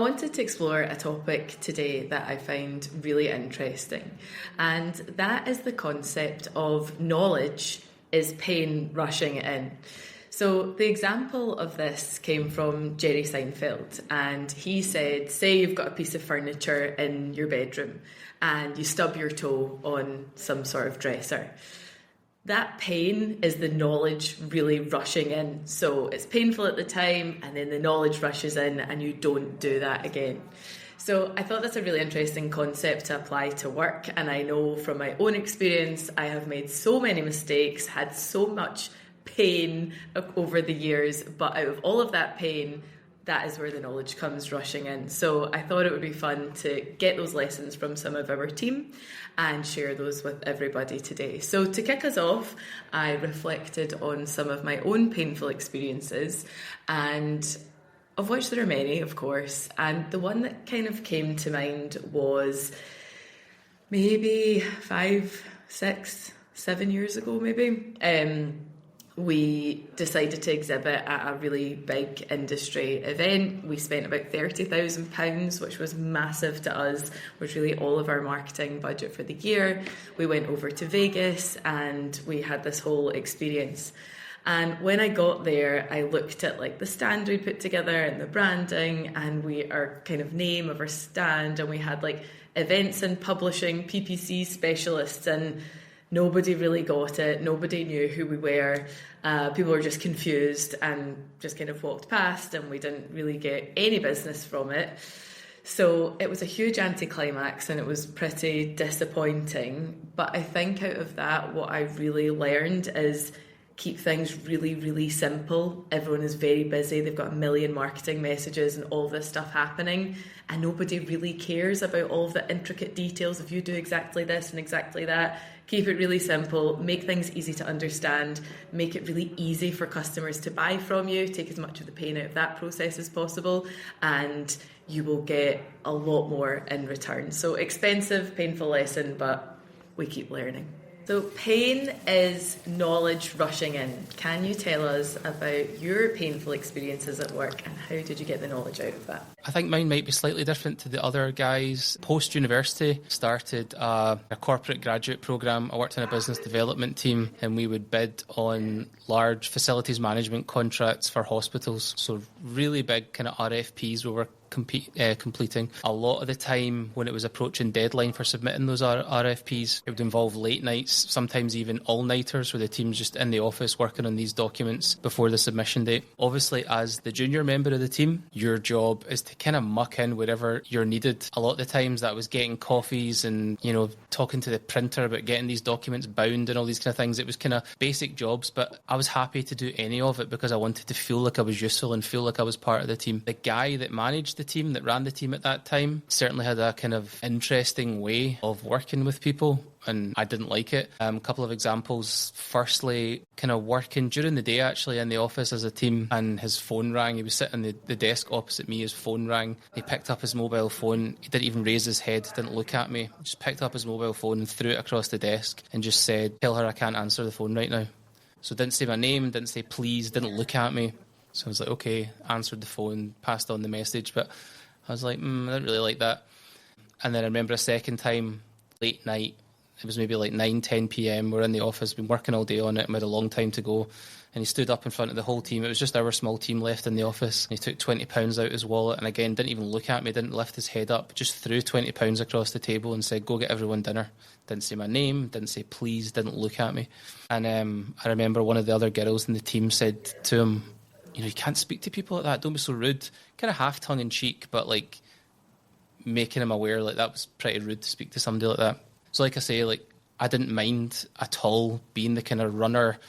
wanted to explore a topic today that I find really interesting, and that is the concept of knowledge is pain rushing in. So the example of this came from Jerry Seinfeld, and he said, say you've got a piece of furniture in your bedroom and you stub your toe on some sort of dresser. That pain is the knowledge really rushing in. So it's painful at the time, and then the knowledge rushes in and you don't do that again. So I thought that's a really interesting concept to apply to work. And I know from my own experience, I have made so many mistakes, had so much pain over the years, but out of all of that pain, that is where the knowledge comes rushing in. So I thought it would be fun to get those lessons from some of our team and share those with everybody today. So to kick us off, I reflected on some of my own painful experiences, and of which there are many, of course. And the one that kind of came to mind was maybe 5, 6, 7 years ago, maybe. We decided to exhibit at a really big industry event. We spent about £30,000, which was massive to us, was really all of our marketing budget for the year. We went over to Vegas and we had this whole experience. And when I got there, I looked at like the stand we put together and the branding and our kind of name of our stand, and we had like events and publishing PPC specialists, and nobody really got it. Nobody knew who we were. People were just confused and just kind of walked past, and we didn't really get any business from it. So it was a huge anticlimax and it was pretty disappointing. But I think out of that, what I really learned is keep things really, really simple. Everyone is very busy. They've got a million marketing messages and all this stuff happening, and nobody really cares about all of the intricate details of you do exactly this and exactly that. Keep it really simple, make things easy to understand, make it really easy for customers to buy from you, take as much of the pain out of that process as possible, and you will get a lot more in return. So expensive, painful lesson, but we keep learning. So pain is knowledge rushing in. Can you tell us about your painful experiences at work and how did you get the knowledge out of that? I think mine might be slightly different to the other guys. Post-university, started a corporate graduate programme. I worked in a business development team and we would bid on large facilities management contracts for hospitals. So really big kind of RFPs we were completing. A lot of the time when it was approaching deadline for submitting those RFPs, it would involve late nights, sometimes even all-nighters, where the team's just in the office working on these documents before the submission date. Obviously, as the junior member of the team, your job is to kind of muck in wherever you're needed. A lot of the times that was getting coffees and, talking to the printer about getting these documents bound and all these kind of things. It was kind of basic jobs, but I was happy to do any of it because I wanted to feel like I was useful and feel like I was part of the team. The guy that managed the team, that ran the team at that time, certainly had a kind of interesting way of working with people, and I didn't like it. A couple of examples. Firstly, kind of working during the day actually in the office as a team, and his phone rang. He was sitting at the desk opposite me, his phone rang. He picked up his mobile phone. He didn't even raise his head, didn't look at me. He just picked up his mobile phone and threw it across the desk and just said, "Tell her I can't answer the phone right now." So didn't say my name, didn't say please, didn't look at me. So I was like, okay, answered the phone, passed on the message, but I was like, I didn't really like that. And then I remember a second time, late night, it was maybe like 9, 10 p.m. We're in the office, been working all day on it, and we had a long time to go. And he stood up in front of the whole team. It was just our small team left in the office. And he took £20 out of his wallet and again, didn't even look at me, didn't lift his head up, just threw £20 across the table and said, "Go get everyone dinner." Didn't say my name, didn't say please, didn't look at me. And I remember one of the other girls in the team said to him, "You can't speak to people like that, don't be so rude." Kind of half tongue in cheek, but like making him aware like that was pretty rude to speak to somebody like that. So like I say, like I didn't mind at all being the kind of runner,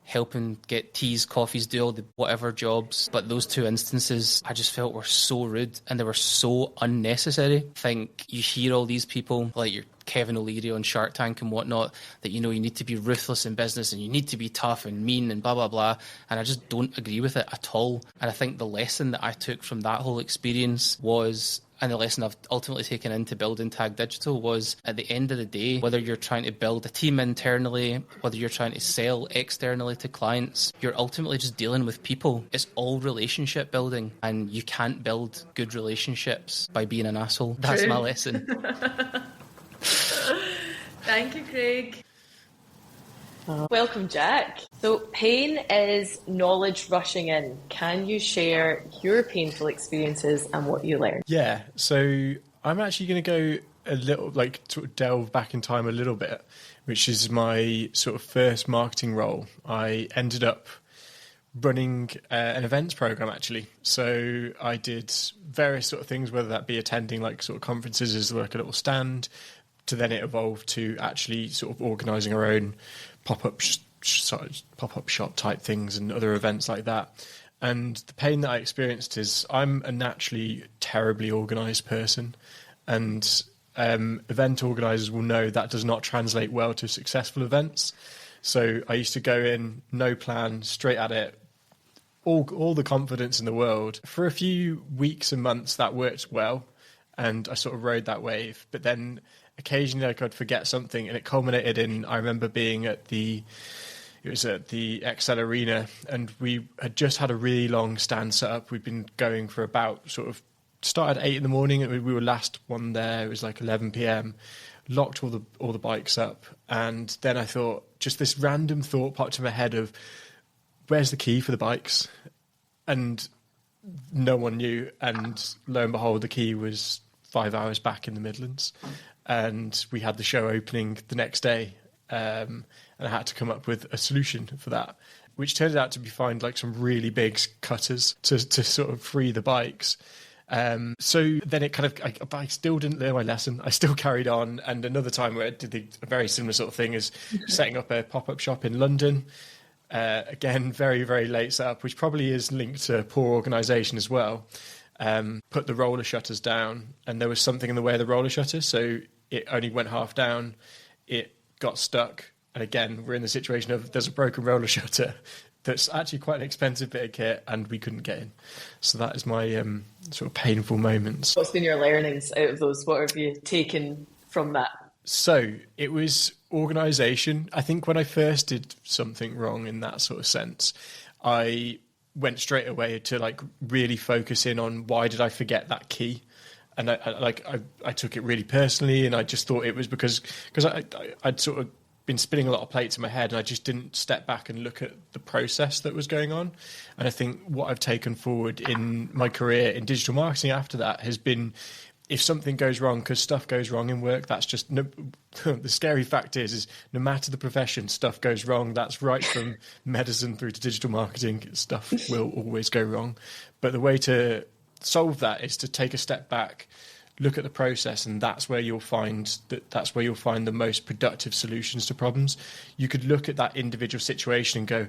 helping get teas, coffees, do all the whatever jobs. But those two instances I just felt were so rude and they were so unnecessary. I think you hear all these people like your Kevin O'Leary on Shark Tank and whatnot, that you need to be ruthless in business and you need to be tough and mean and blah blah blah, and I just don't agree with it at all. And I think the lesson that I took from that whole experience was and the lesson I've ultimately taken into building Tag Digital was, at the end of the day, whether you're trying to build a team internally, whether you're trying to sell externally to clients, you're ultimately just dealing with people. It's all relationship building, and you can't build good relationships by being an asshole. That's True. my lesson. Thank you, Craig. Welcome, Jack. So pain is knowledge rushing in. Can you share your painful experiences and what you learned? Yeah, so I'm actually going to go a little, like, sort of delve back in time a little bit, which is my sort of first marketing role. I ended up running an events program, actually. So I did various sort of things, whether that be attending like sort of conferences as like a little stand, to then it evolved to actually sort of organising our own pop-up shop type things and other events like that. And the pain that I experienced is I'm a naturally terribly organised person, and event organisers will know that does not translate well to successful events. So I used to go in, no plan, straight at it, all the confidence in the world. For a few weeks and months that worked well, and I sort of rode that wave. But then occasionally I could forget something, and it culminated in, I remember being at it was at the XL Arena, and we had just had a really long stand set up. We'd been going for about started at 8 in the morning, and we were last one there. It was like 11 p.m. Locked all the bikes up, and then I thought, just this random thought popped in my head of, where's the key for the bikes? And no one knew, and lo and behold, the key was 5 hours back in the Midlands. And we had the show opening the next day, and I had to come up with a solution for that, which turned out to be find like some really big cutters to sort of free the bikes. So then it kind of, I still didn't learn my lesson. I still carried on. And another time where I did a very similar sort of thing is setting up a pop-up shop in London. Again, very, very late setup, which probably is linked to poor organisation as well. Put the roller shutters down, and there was something in the way of the roller shutters, so it only went half down. It got stuck, and again, we're in the situation of there's a broken roller shutter that's actually quite an expensive bit of kit, and we couldn't get in. So that is my sort of painful moments. What's been your learnings out of those? What have you taken from that? So it was organisation. I think when I first did something wrong in that sort of sense, I went straight away to like really focus in on why did I forget that key, and I took it really personally, and I just thought it was because I'd sort of been spinning a lot of plates in my head, and I just didn't step back and look at the process that was going on. And I think what I've taken forward in my career in digital marketing after that has been, if something goes wrong, because stuff goes wrong in work, that's just the scary fact is no matter the profession, stuff goes wrong. That's right from medicine through to digital marketing, stuff will always go wrong. But the way to solve that is to take a step back, look at the process, and that's where you'll find the most productive solutions to problems. You could look at that individual situation and go,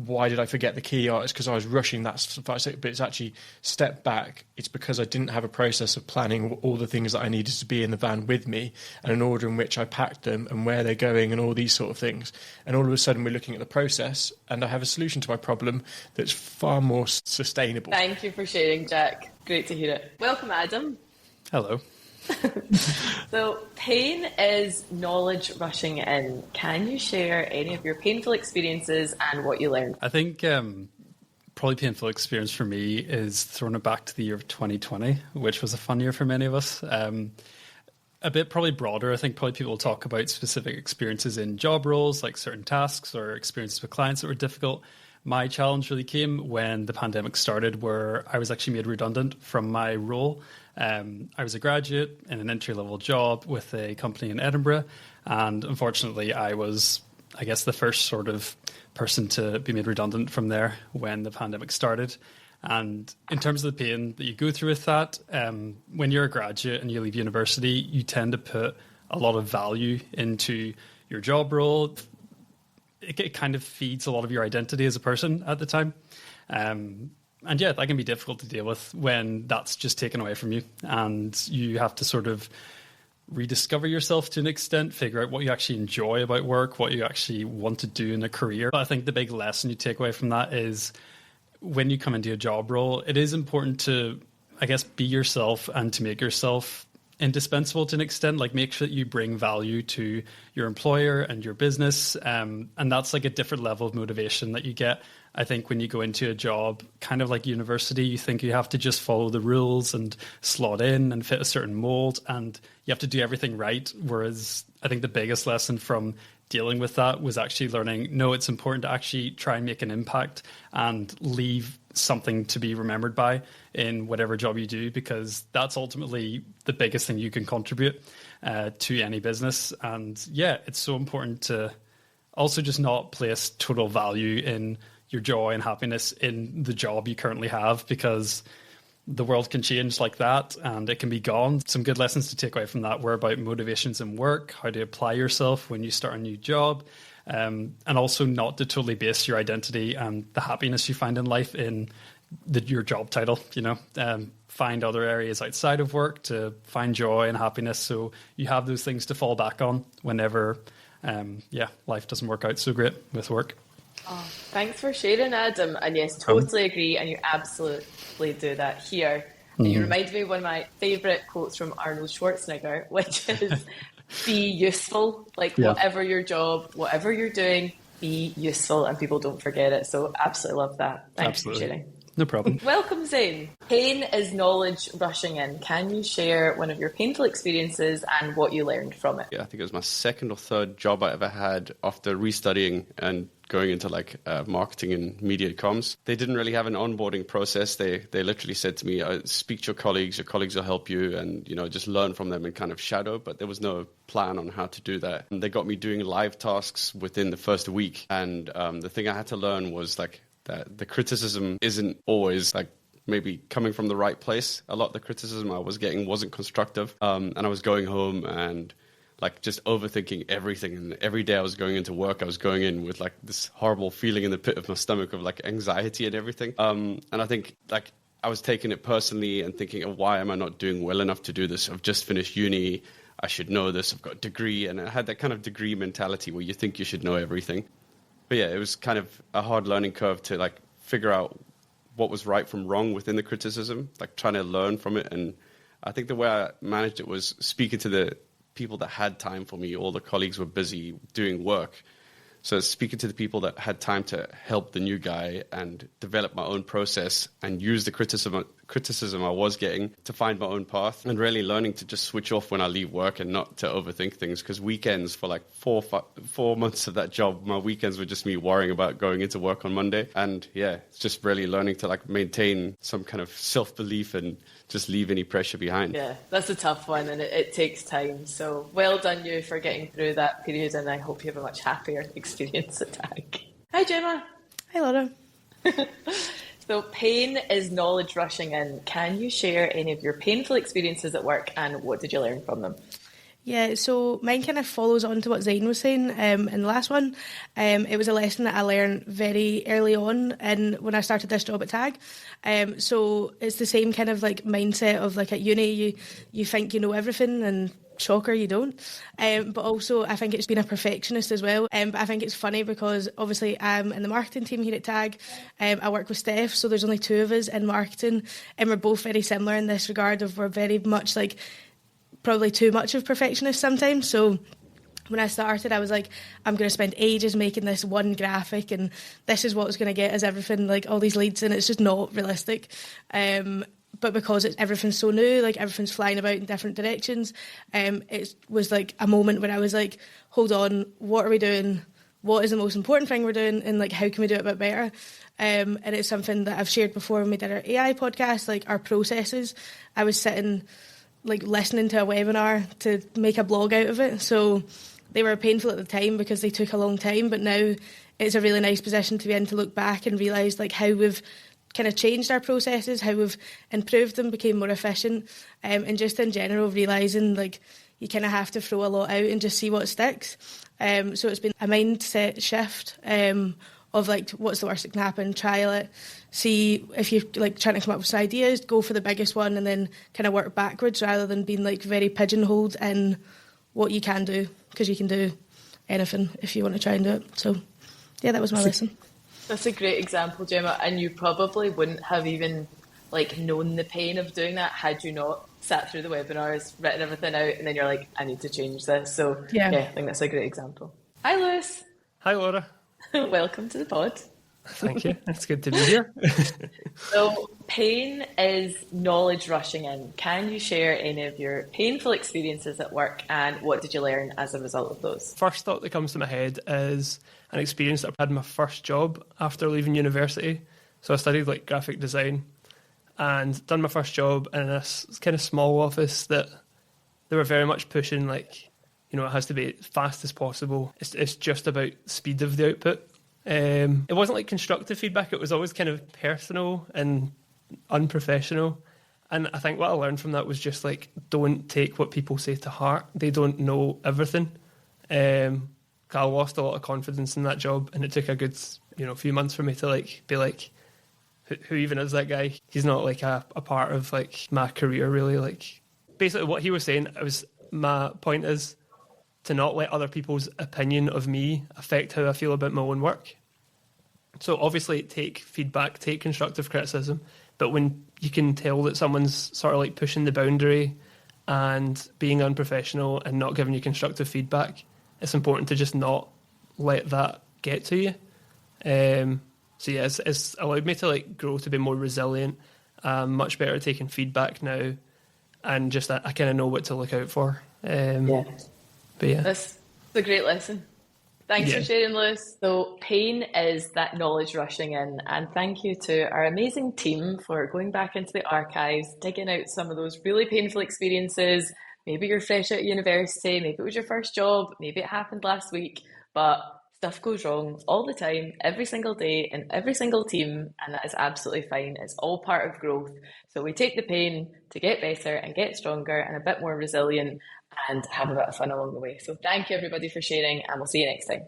why did I forget the key? Oh, it's because I was rushing. But it's actually step back. It's because I didn't have a process of planning all the things that I needed to be in the van with me, and an order in which I packed them and where they're going and all these sort of things. And all of a sudden we're looking at the process, and I have a solution to my problem that's far more sustainable. Thank you for sharing, Jack. Great to hear it. Welcome, Adam. Hello. So pain is knowledge rushing in. Can you share any of your painful experiences and what you learned? I think probably painful experience for me is throwing it back to the year of 2020, which was a fun year for many of us. A bit probably broader. I think probably people will talk about specific experiences in job roles, like certain tasks or experiences with clients that were difficult. My challenge really came when the pandemic started, where I was actually made redundant from my role. I was a graduate in an entry-level job with a company in Edinburgh, and unfortunately I was, I guess, the first sort of person to be made redundant from there when the pandemic started. And in terms of the pain that you go through with that, when you're a graduate and you leave university, you tend to put a lot of value into your job role. It kind of feeds a lot of your identity as a person at the time. And yeah, that can be difficult to deal with when that's just taken away from you, and you have to sort of rediscover yourself to an extent, figure out what you actually enjoy about work, what you actually want to do in a career. But I think the big lesson you take away from that is when you come into a job role, it is important to, I guess, be yourself and to make yourself indispensable to an extent. Like, make sure that you bring value to your employer and your business. And that's like a different level of motivation that you get. I think when you go into a job, kind of like university, you think you have to just follow the rules and slot in and fit a certain mold, and you have to do everything right. Whereas I think the biggest lesson from dealing with that was actually learning, no, it's important to actually try and make an impact and leave something to be remembered by in whatever job you do, because that's ultimately the biggest thing you can contribute to any business. And yeah, it's so important to also just not place total value in your joy and happiness in the job you currently have, because the world can change like that and it can be gone. Some good lessons to take away from that were about motivations in work, how to apply yourself when you start a new job, and also not to totally base your identity and the happiness you find in life in your job title. Find other areas outside of work to find joy and happiness, so you have those things to fall back on whenever life doesn't work out so great with work. Oh, thanks for sharing, Adam. And yes, totally agree. And you absolutely do that here. And you remind me of one of my favourite quotes from Arnold Schwarzenegger, which is be useful. Like, whatever your job, whatever you're doing, be useful, and people don't forget it. So absolutely love that. Thanks for sharing. No problem. Welcome, Zane. Pain is knowledge rushing in. Can you share one of your painful experiences and what you learned from it? Yeah, I think it was my second or third job I ever had after restudying and going into marketing and media comms. They didn't really have an onboarding process. They literally said to me, speak to your colleagues will help you, and just learn from them and kind of shadow, but there was no plan on how to do that. And they got me doing live tasks within the first week, and the thing I had to learn was that the criticism isn't always maybe coming from the right place. A lot of the criticism I was getting wasn't constructive, and I was going home and just overthinking everything. And every day I was going into work, I was going in with this horrible feeling in the pit of my stomach of anxiety and everything. And I think I was taking it personally and thinking, why am I not doing well enough to do this? I've just finished uni. I should know this. I've got a degree. And I had that kind of degree mentality where you think you should know everything. But yeah, it was kind of a hard learning curve to figure out what was right from wrong within the criticism, trying to learn from it. And I think the way I managed it was speaking to the people that had time for me. All the colleagues were busy doing work. So speaking to the people that had time to help the new guy and develop my own process and use the criticism I was getting to find my own path, and really learning to just switch off when I leave work and not to overthink things. Because weekends for 4 months of that job, my weekends were just me worrying about going into work on Monday. And yeah, it's just really learning to maintain some kind of self-belief and just leave any pressure behind. Yeah, that's a tough one, and it takes time. So well done you for getting through that period, and I hope you have a much happier experience at TAG. Hi, Gemma. Hi, Laura. So pain is knowledge rushing in. Can you share any of your painful experiences at work, and what did you learn from them? Yeah, so mine kind of follows on to what Zayn was saying in the last one. It was a lesson that I learned very early on and when I started this job at TAG. So it's the same kind of mindset of at uni, you think you know everything, and shocker, you don't. But also I think it's being a perfectionist as well. But I think it's funny because obviously I'm in the marketing team here at TAG. I work with Steph, so there's only two of us in marketing, and we're both very similar in this regard of we're very much probably too much of perfectionist sometimes. So when I started, I was I'm going to spend ages making this one graphic, and this is what it's going to get as everything, all these leads, and it's just not realistic. But because everything's so new, everything's flying about in different directions, it was a moment where I was hold on, what are we doing? What is the most important thing we're doing? And how can we do it a bit better? And it's something that I've shared before when we did our AI podcast, our processes. I was sitting listening to a webinar to make a blog out of it. So they were painful at the time because they took a long time, but now it's a really nice position to be in to look back and realise how we've kind of changed our processes, how we've improved them, became more efficient, and just in general realising you kind of have to throw a lot out and just see what sticks. So it's been a mindset shift of what's the worst that can happen, trial it, see if you're trying to come up with some ideas, go for the biggest one and then kind of work backwards rather than being very pigeonholed in what you can do, because you can do anything if you want to try and do it. So yeah, that was my lesson. That's a great example, Gemma, and you probably wouldn't have even like known the pain of doing that had you not sat through the webinars, written everything out, and then you're like, I need to change this. So yeah, I think that's a great example. Hi, Lewis. Hi, Laura. Welcome to the pod. Thank you. It's good to be here. So pain is knowledge rushing in. Can you share any of your painful experiences at work, and what did you learn as a result of those? First thought that comes to my head is an experience that I had in my first job after leaving university. So I studied like graphic design and done my first job in this kind of small office that they were very much pushing, like, you know, it has to be as fast as possible. It's just about speed of the output. It wasn't like constructive feedback. It was always kind of personal and unprofessional. And I think what I learned from that was just like, don't take what people say to heart. They don't know everything. I lost a lot of confidence in that job, and it took a good, few months for me to like be like, who even is that guy? He's not like a part of like my career really. Like basically what he was saying, my point is to not let other people's opinion of me affect how I feel about my own work. So obviously take feedback, take constructive criticism, but when you can tell that someone's sort of like pushing the boundary and being unprofessional and not giving you constructive feedback, it's important to just not let that get to you. So yeah, it's allowed me to like grow to be more resilient, much better at taking feedback now, and just I kind of know what to look out for. Yeah. But yeah. That's a great lesson. Thanks for sharing, Lewis. So pain is that knowledge rushing in, and thank you to our amazing team for going back into the archives, digging out some of those really painful experiences. Maybe you're fresh out of university, maybe it was your first job, maybe it happened last week, but stuff goes wrong all the time, every single day, in every single team, and that is absolutely fine. It's all part of growth. So we take the pain to get better and get stronger and a bit more resilient and have a bit of fun along the way. So thank you everybody for sharing, and we'll see you next time.